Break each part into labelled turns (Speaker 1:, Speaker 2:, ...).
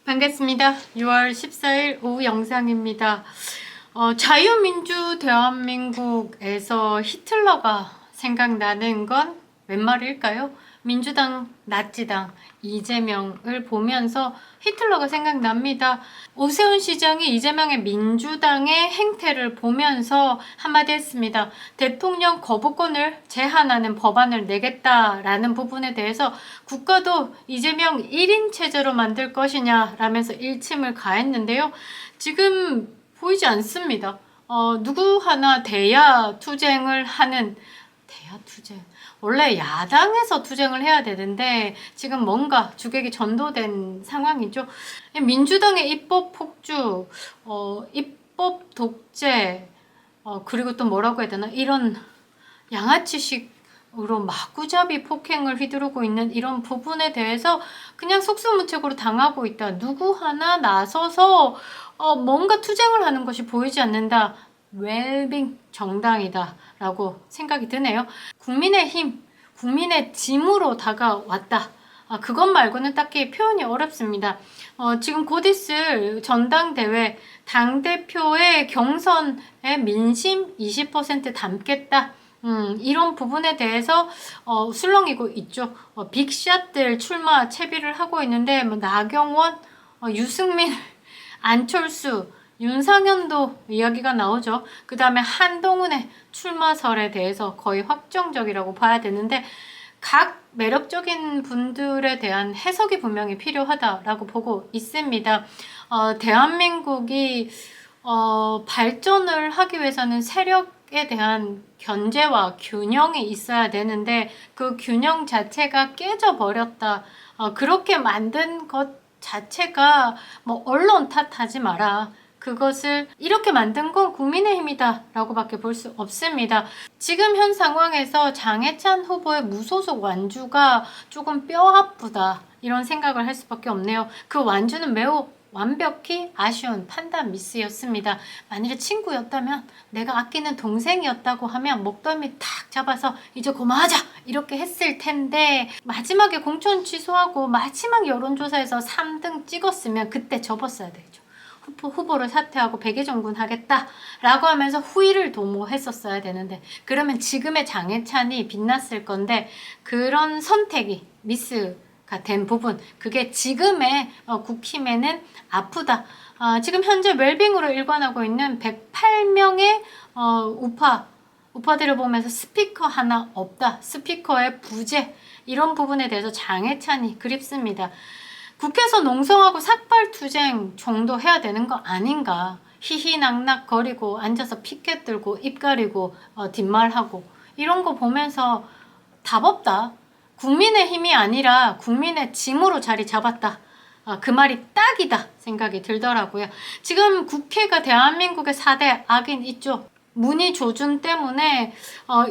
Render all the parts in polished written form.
Speaker 1: 반갑습니다. 6월 14일 오후 영상입니다. 자유민주 대한민국에서 히틀러가 생각나는 건 웬 말일까요? 민주당, 나치당, 이재명을 보면서 히틀러가 생각납니다. 오세훈 시장이 이재명의 민주당의 행태를 보면서 한마디 했습니다. 대통령 거부권을 제한하는 법안을 내겠다라는 부분에 대해서 국가도 이재명 1인 체제로 만들 것이냐 라면서 일침을 가했는데요. 지금 보이지 않습니다. 누구 하나 대야 투쟁을 하는 대야 투쟁. 원래 야당에서 투쟁을 해야 되는데 지금 뭔가 주객이 전도된 상황이죠. 민주당의 입법 폭주, 입법 독재, 그리고 또 뭐라고 해야 되나 이런 양아치식으로 마구잡이 폭행을 휘두르고 있는 이런 부분에 대해서 그냥 속수무책으로 당하고 있다. 누구 하나 나서서 뭔가 투쟁을 하는 것이 보이지 않는다. 웰빙 정당이다 라고 생각이 드네요. 국민의힘, 국민의 짐으로 다가왔다. 그것 말고는 딱히 표현이 어렵습니다. 지금 곧 있을 전당대회 당대표의 경선에 민심 20% 담겠다. 이런 부분에 대해서 술렁이고 있죠. 빅샷들 출마 채비를 하고 있는데 나경원, 유승민, 안철수, 윤상현도 이야기가 나오죠. 그 다음에 한동훈의 출마설에 대해서 거의 확정적이라고 봐야 되는데 각 매력적인 분들에 대한 해석이 분명히 필요하다라고 보고 있습니다. 대한민국이 발전을 하기 위해서는 세력에 대한 견제와 균형이 있어야 되는데 그 균형 자체가 깨져버렸다. 그렇게 만든 것 자체가 뭐 언론 탓하지 마라. 그것을 이렇게 만든 건 국민의힘이다 라고 밖에 볼 수 없습니다. 지금 현 상황에서 장해찬 후보의 무소속 완주가 조금 뼈 아프다 이런 생각을 할 수밖에 없네요. 그 완주는 매우 완벽히 아쉬운 판단 미스였습니다. 만일에 친구였다면 내가 아끼는 동생이었다고 하면 목덜미 탁 잡아서 이제 그만하자 이렇게 했을 텐데 마지막에 공천 취소하고 마지막 여론조사에서 3등 찍었으면 그때 접었어야 되죠. 후보를 사퇴하고 백의종군 하겠다 라고 하면서 후위를 도모했었어야 되는데 그러면 지금의 장해찬이 빛났을 건데 그런 선택이 미스가 된 부분 그게 지금의 국힘에는 아프다. 지금 현재 웰빙으로 일관하고 있는 108명의 우파들을 보면서 스피커 하나 없다. 스피커의 부재 이런 부분에 대해서 장해찬이 그립습니다. 국회에서 농성하고 삭발투쟁 정도 해야 되는 거 아닌가. 희희낙낙 거리고 앉아서 피켓 들고 입 가리고 뒷말하고 이런 거 보면서 답 없다. 국민의 힘이 아니라 국민의 짐으로 자리 잡았다. 그 말이 딱이다 생각이 들더라고요. 지금 국회가 대한민국의 4대 악인 있죠. 문의 조준 때문에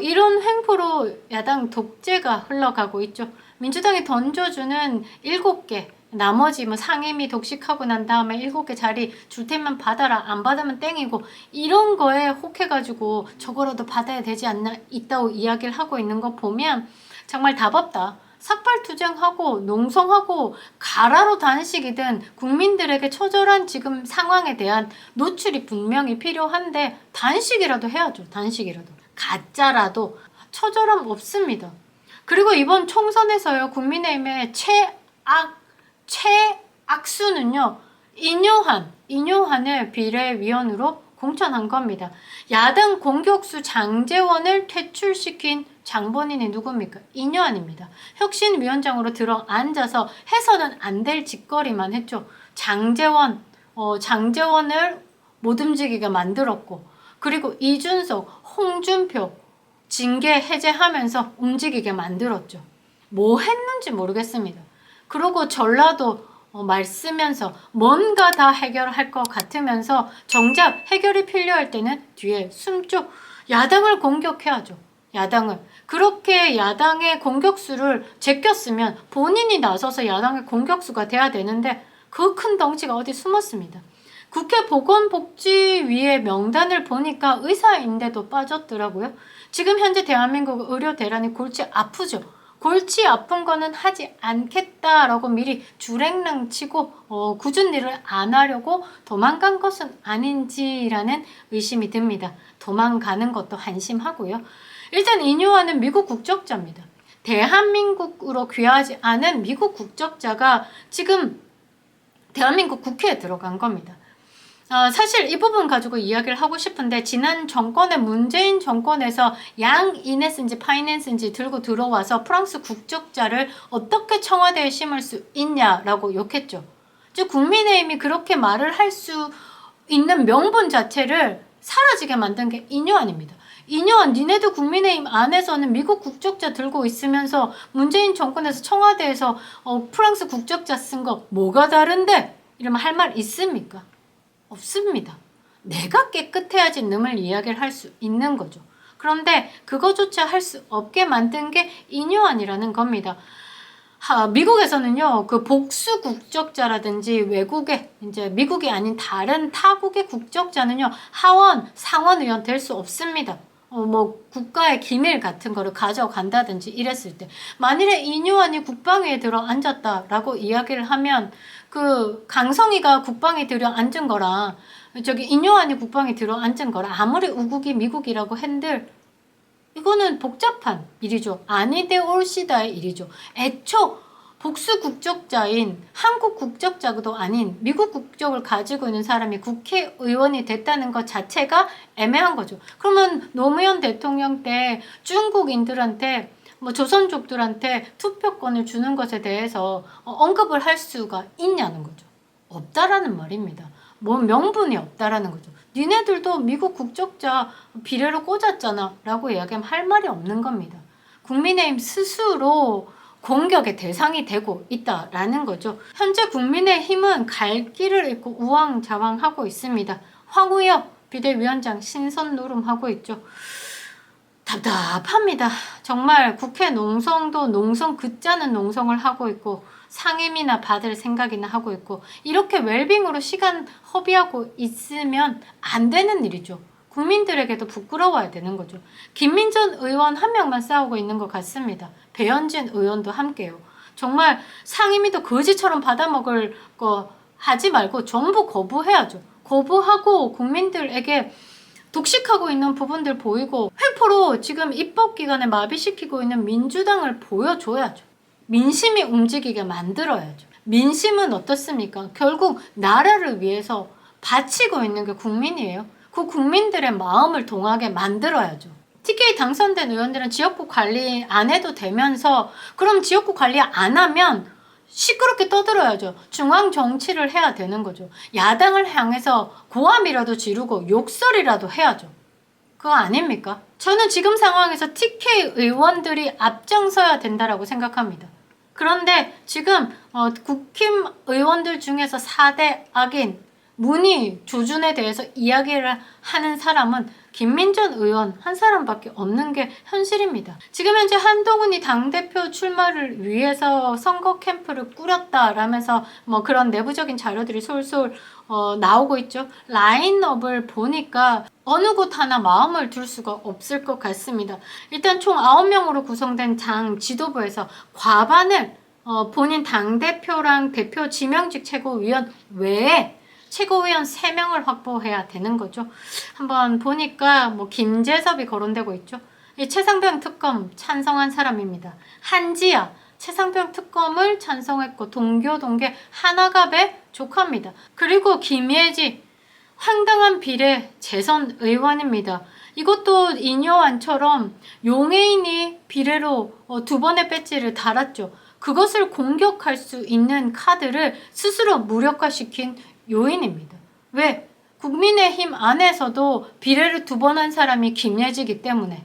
Speaker 1: 이런 횡포로 야당 독재가 흘러가고 있죠. 민주당이 던져주는 7개 나머지 뭐 상임위 독식하고 난 다음에 7개 자리 줄 테면 받아라 안 받으면 땡이고 이런 거에 혹해가지고 저거라도 받아야 되지 않나 있다고 이야기를 하고 있는 거 보면 정말 답 없다. 삭발투쟁하고 농성하고 가라로 단식이든 국민들에게 처절한 지금 상황에 대한 노출이 분명히 필요한데 단식이라도 해야죠. 단식이라도 가짜라도 처절함 없습니다. 그리고 이번 총선에서요 국민의힘의 최악수는요 인효한을 비례위원으로 공천한 겁니다. 야당 공격수 장제원을 퇴출시킨 장본인이 누굽니까? 인효한입니다. 혁신위원장으로 들어앉아서 해서는 안 될 짓거리만 했죠. 장제원을 못 움직이게 만들었고 그리고 이준석, 홍준표 징계 해제하면서 움직이게 만들었죠. 뭐 했는지 모르겠습니다. 그리고 전라도 말 쓰면서 뭔가 다 해결할 것 같으면서 정작 해결이 필요할 때는 뒤에 숨죠. 야당을 공격해야죠. 야당을. 그렇게 야당의 공격수를 제꼈으면 본인이 나서서 야당의 공격수가 돼야 되는데 그 큰 덩치가 어디 숨었습니다. 국회 보건복지위의 명단을 보니까 의사인데도 빠졌더라고요. 지금 현재 대한민국 의료 대란이 골치 아프죠. 골치 아픈 거는 하지 않겠다라고 미리 주랭랑 치고 굳은 일을 안 하려고 도망간 것은 아닌지라는 의심이 듭니다. 도망가는 것도 한심하고요. 일단 인요한은 미국 국적자입니다. 대한민국으로 귀화하지 않은 미국 국적자가 지금 대한민국 국회에 들어간 겁니다. 사실 이 부분 가지고 이야기를 하고 싶은데 지난 정권의 문재인 정권에서 양 이네스인지 파이낸스인지 들고 들어와서 프랑스 국적자를 어떻게 청와대에 심을 수 있냐라고 욕했죠. 즉 국민의힘이 그렇게 말을 할 수 있는 명분 자체를 사라지게 만든 게 인요한입니다. 인요한 니네도 국민의힘 안에서는 미국 국적자 들고 있으면서 문재인 정권에서 청와대에서 프랑스 국적자 쓴 거 뭐가 다른데? 이러면 할 말 있습니까? 없습니다. 내가 깨끗해야지 능을 이야기를 할 수 있는 거죠. 그런데 그거조차 할 수 없게 만든 게 인요한이라는 겁니다. 미국에서는요, 그 복수 국적자라든지 외국에, 이제 미국이 아닌 다른 타국의 국적자는요, 하원, 상원 의원 될 수 없습니다. 국가의 기밀 같은 거를 가져간다든지 이랬을 때. 만일에 인요한이 국방위에 들어 앉았다라고 이야기를 하면, 그 강성희가 국방에 들어 앉은 거랑, 인요한이 국방에 들어 앉은 거랑, 아무리 우국이 미국이라고 한들, 이거는 복잡한 일이죠. 아니되 올시다의 일이죠. 애초 복수 국적자인 한국 국적자도 아닌 미국 국적을 가지고 있는 사람이 국회의원이 됐다는 것 자체가 애매한 거죠. 그러면 노무현 대통령 때 중국인들한테 조선족들한테 투표권을 주는 것에 대해서 언급을 할 수가 있냐는 거죠. 없다라는 말입니다. 명분이 없다라는 거죠. 니네들도 미국 국적자 비례로 꽂았잖아 라고 이야기하면 할 말이 없는 겁니다. 국민의힘 스스로 공격의 대상이 되고 있다라는 거죠. 현재 국민의힘은 갈 길을 잃고 우왕좌왕하고 있습니다. 황우엽 비대위원장 신선 노름하고 있죠. 답답합니다. 정말 국회 농성도 농성 끝자는 농성을 하고 있고 상임이나 받을 생각이나 하고 있고 이렇게 웰빙으로 시간 허비하고 있으면 안 되는 일이죠. 국민들에게도 부끄러워야 되는 거죠. 김민전 의원 한 명만 싸우고 있는 것 같습니다. 배현진 의원도 함께요. 정말 상임위도 거지처럼 받아먹을 거 하지 말고 전부 거부해야죠. 거부하고 국민들에게 독식하고 있는 부분들 보이고 횡포로 지금 입법기관에 마비시키고 있는 민주당을 보여줘야죠. 민심이 움직이게 만들어야죠. 민심은 어떻습니까? 결국 나라를 위해서 바치고 있는 게 국민이에요. 그 국민들의 마음을 동하게 만들어야죠. TK 당선된 의원들은 지역구 관리 안 해도 되면서 그럼 지역구 관리 안 하면 시끄럽게 떠들어야죠. 중앙 정치를 해야 되는 거죠. 야당을 향해서 고함이라도 지르고 욕설이라도 해야죠. 그거 아닙니까? 저는 지금 상황에서 TK 의원들이 앞장서야 된다라고 생각합니다. 그런데 지금 국힘 의원들 중에서 4대 악인 문희 조준에 대해서 이야기를 하는 사람은 김민전 의원 한 사람밖에 없는 게 현실입니다. 지금 현재 한동훈이 당대표 출마를 위해서 선거 캠프를 꾸렸다라면서 그런 내부적인 자료들이 솔솔 나오고 있죠. 라인업을 보니까 어느 곳 하나 마음을 둘 수가 없을 것 같습니다. 일단 총 9명으로 구성된 당 지도부에서 과반을 본인 당대표랑 대표 지명직 최고위원 외에 최고위원 3명을 확보해야 되는 거죠. 한번 보니까 김재섭이 거론되고 있죠. 이 최상병 특검 찬성한 사람입니다. 한지아 최상병 특검을 찬성했고 동교동계 하나갑의 조카입니다. 그리고 김예지 황당한 비례 재선 의원입니다. 이것도 인요한처럼 용해인이 비례로 2번의 배지를 달았죠. 그것을 공격할 수 있는 카드를 스스로 무력화시킨 요인입니다. 왜? 국민의힘 안에서도 비례를 2번 한 사람이 김예지이기 때문에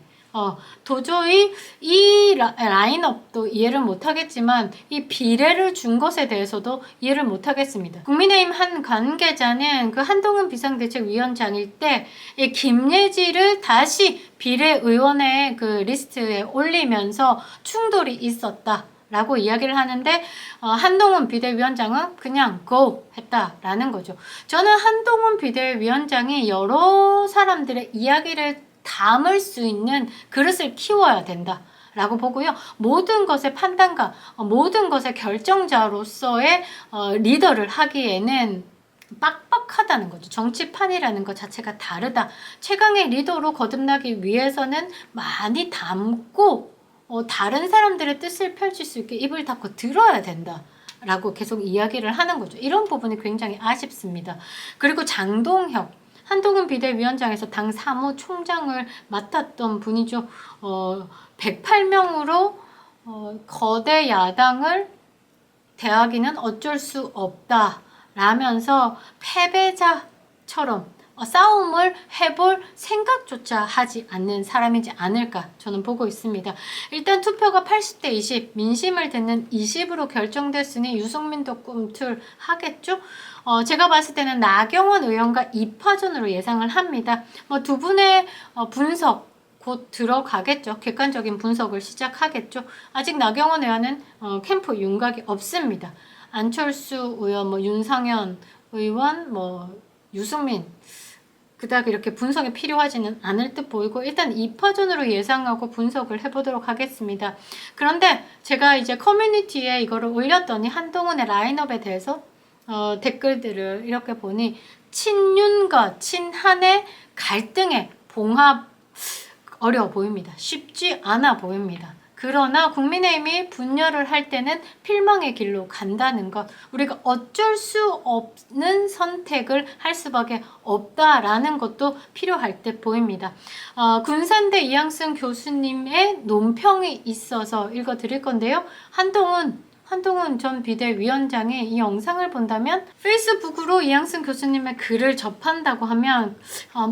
Speaker 1: 도저히 이 라인업도 이해를 못하겠지만 이 비례를 준 것에 대해서도 이해를 못하겠습니다. 국민의힘 한 관계자는 그 한동훈 비상대책위원장일 때 이 김예지를 다시 비례의원의 그 리스트에 올리면서 충돌이 있었다 라고 이야기를 하는데 한동훈 비대위원장은 그냥 go 했다라는 거죠. 저는 한동훈 비대위원장이 여러 사람들의 이야기를 담을 수 있는 그릇을 키워야 된다 라고 보고요. 모든 것의 판단가, 모든 것의 결정자로서의 리더를 하기에는 빡빡하다는 거죠. 정치판이라는 것 자체가 다르다. 최강의 리더로 거듭나기 위해서는 많이 담고 다른 사람들의 뜻을 펼칠 수 있게 입을 닫고 들어야 된다 라고 계속 이야기를 하는 거죠. 이런 부분이 굉장히 아쉽습니다. 그리고 장동혁, 한동훈 비대위원장에서 당 사무총장을 맡았던 분이죠. 108명으로 거대 야당을 대하기는 어쩔 수 없다 라면서 패배자처럼 싸움을 해볼 생각조차 하지 않는 사람이지 않을까 저는 보고 있습니다. 일단 투표가 80대 20, 민심을 듣는 20으로 결정됐으니 유승민도 꿈틀하겠죠? 제가 봤을 때는 나경원 의원과 2파전으로 예상을 합니다. 두 분의 분석 곧 들어가겠죠. 객관적인 분석을 시작하겠죠. 아직 나경원 의원은 캠프 윤곽이 없습니다. 안철수 의원, 윤상현 의원, 유승민 그닥 이렇게 분석이 필요하지는 않을 듯 보이고 일단 2파전으로 예상하고 분석을 해보도록 하겠습니다. 그런데 제가 이제 커뮤니티에 이거를 올렸더니 한동훈의 라인업에 대해서 댓글들을 이렇게 보니 친윤과 친한의 갈등의 봉합 어려워 보입니다. 쉽지 않아 보입니다. 그러나 국민의힘이 분열을 할 때는 필망의 길로 간다는 것, 우리가 어쩔 수 없는 선택을 할 수밖에 없다라는 것도 필요할 듯 보입니다. 군산대 이양승 교수님의 논평이 있어서 읽어드릴 건데요. 한동훈 전 비대위원장의 이 영상을 본다면 페이스북으로 이양승 교수님의 글을 접한다고 하면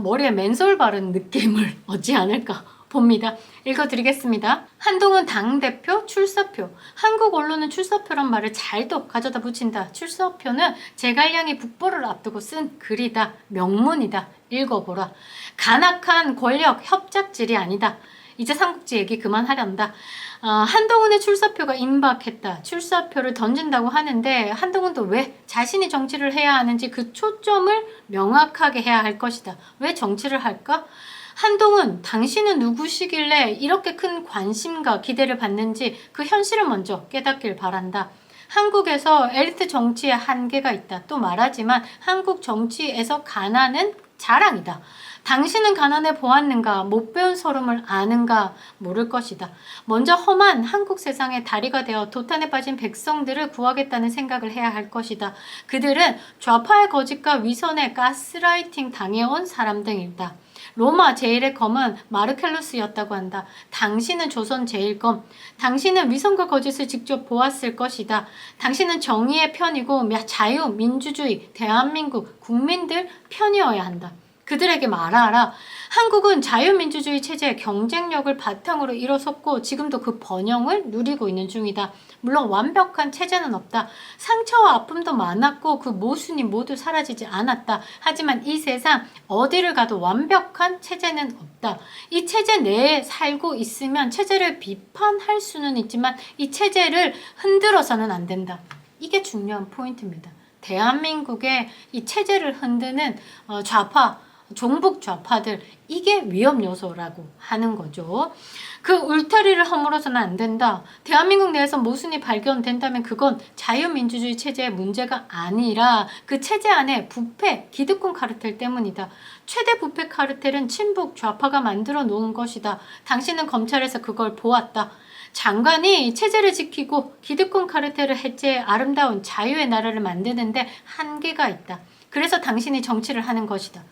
Speaker 1: 머리에 맨솔 바른 느낌을 얻지 않을까 봅니다. 읽어드리겠습니다. 한동훈 당대표 출사표. 한국 언론은 출사표란 말을 잘도 가져다 붙인다. 출사표는 제갈량이 북보를 앞두고 쓴 글이다. 명문이다. 읽어보라. 간악한 권력 협작질이 아니다. 이제 삼국지 얘기 그만하련다. 한동훈의 출사표가 임박했다. 출사표를 던진다고 하는데 한동훈도 왜 자신이 정치를 해야 하는지 그 초점을 명확하게 해야 할 것이다. 왜 정치를 할까? 한동훈, 당신은 누구시길래 이렇게 큰 관심과 기대를 받는지 그 현실을 먼저 깨닫길 바란다. 한국에서 엘리트 정치에 한계가 있다. 또 말하지만 한국 정치에서 가난은 자랑이다. 당신은 가난해 보았는가? 못 배운 서름을 아는가? 모를 것이다. 먼저 험한 한국 세상의 다리가 되어 도탄에 빠진 백성들을 구하겠다는 생각을 해야 할 것이다. 그들은 좌파의 거짓과 위선에 가스라이팅 당해온 사람 등이다. 로마 제일의 검은 마르켈루스였다고 한다. 당신은 조선 제일검. 당신은 위선과 거짓을 직접 보았을 것이다. 당신은 정의의 편이고 자유, 민주주의, 대한민국 국민들 편이어야 한다. 그들에게 말하라. 한국은 자유민주주의 체제의 경쟁력을 바탕으로 일어섰고 지금도 그 번영을 누리고 있는 중이다. 물론 완벽한 체제는 없다. 상처와 아픔도 많았고 그 모순이 모두 사라지지 않았다. 하지만 이 세상 어디를 가도 완벽한 체제는 없다. 이 체제 내에 살고 있으면 체제를 비판할 수는 있지만 이 체제를 흔들어서는 안 된다. 이게 중요한 포인트입니다. 대한민국의 이 체제를 흔드는 좌파, 종북 좌파들, 이게 위험 요소라고 하는 거죠. 그 울타리를 허물어서는 안 된다. 대한민국 내에서 모순이 발견된다면 그건 자유민주주의 체제의 문제가 아니라 그 체제 안에 부패, 기득권 카르텔 때문이다. 최대 부패 카르텔은 친북 좌파가 만들어 놓은 것이다. 당신은 검찰에서 그걸 보았다. 장관이 체제를 지키고 기득권 카르텔을 해체해 아름다운 자유의 나라를 만드는데 한계가 있다. 그래서 당신이 정치를 하는 것이다.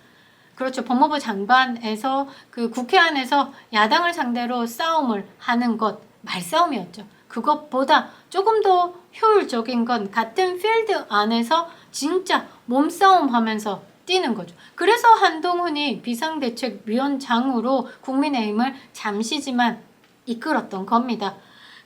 Speaker 1: 그렇죠. 법무부 장관에서 그 국회 안에서 야당을 상대로 싸움을 하는 것, 말싸움이었죠. 그것보다 조금 더 효율적인 건 같은 필드 안에서 진짜 몸싸움 하면서 뛰는 거죠. 그래서 한동훈이 비상대책위원장으로 국민의힘을 잠시지만 이끌었던 겁니다.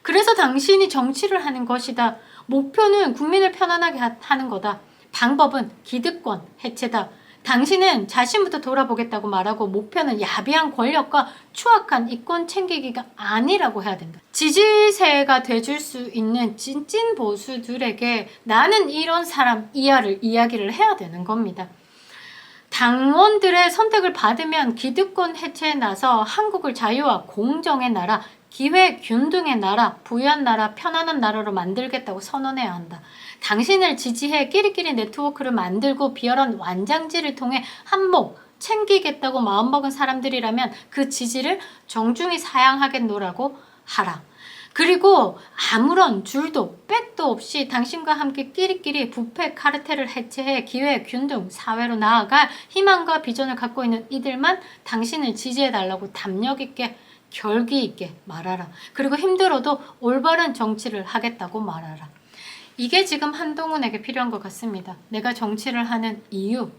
Speaker 1: 그래서 당신이 정치를 하는 것이다. 목표는 국민을 편안하게 하는 거다. 방법은 기득권 해체다. 당신은 자신부터 돌아보겠다고 말하고 목표는 야비한 권력과 추악한 이권 챙기기가 아니라고 해야 된다. 지지세가 돼줄 수 있는 찐찐 보수들에게 나는 이런 사람 이야기를 해야 되는 겁니다. 당원들의 선택을 받으면 기득권 해체에 나서 한국을 자유와 공정의 나라, 기회 균등의 나라, 부유한 나라, 편안한 나라로 만들겠다고 선언해야 한다. 당신을 지지해 끼리끼리 네트워크를 만들고 비열한 완장질을 통해 한몫 챙기겠다고 마음먹은 사람들이라면 그 지지를 정중히 사양하겠노라고 하라. 그리고 아무런 줄도 백도 없이 당신과 함께 끼리끼리 부패 카르텔을 해체해 기회 균등 사회로 나아갈 희망과 비전을 갖고 있는 이들만 당신을 지지해달라고 담력 있게 결기 있게 말하라. 그리고 힘들어도 올바른 정치를 하겠다고 말하라. 이게 지금 한동훈에게 필요한 것 같습니다. 내가 정치를 하는 이유,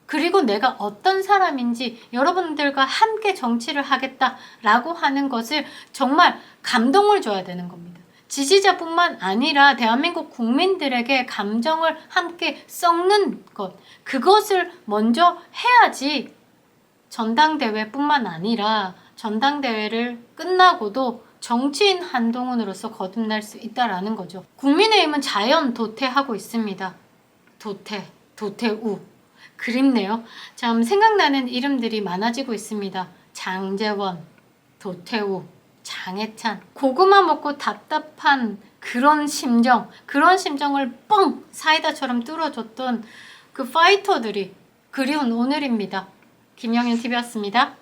Speaker 1: 그리고 내가 어떤 사람인지 여러분들과 함께 정치를 하겠다라고 하는 것을 정말 감동을 줘야 되는 겁니다. 지지자뿐만 아니라 대한민국 국민들에게 감정을 함께 섞는 것, 그것을 먼저 해야지 전당대회뿐만 아니라 전당대회를 끝나고도 정치인 한동훈으로서 거듭날 수 있다라는 거죠. 국민의힘은 자연 도태하고 있습니다. 도태우. 그립네요. 참 생각나는 이름들이 많아지고 있습니다. 장제원, 도태우, 장해찬. 고구마 먹고 답답한 그런 심정을 뻥 사이다처럼 뚫어줬던 그 파이터들이 그리운 오늘입니다. 김영윤TV였습니다.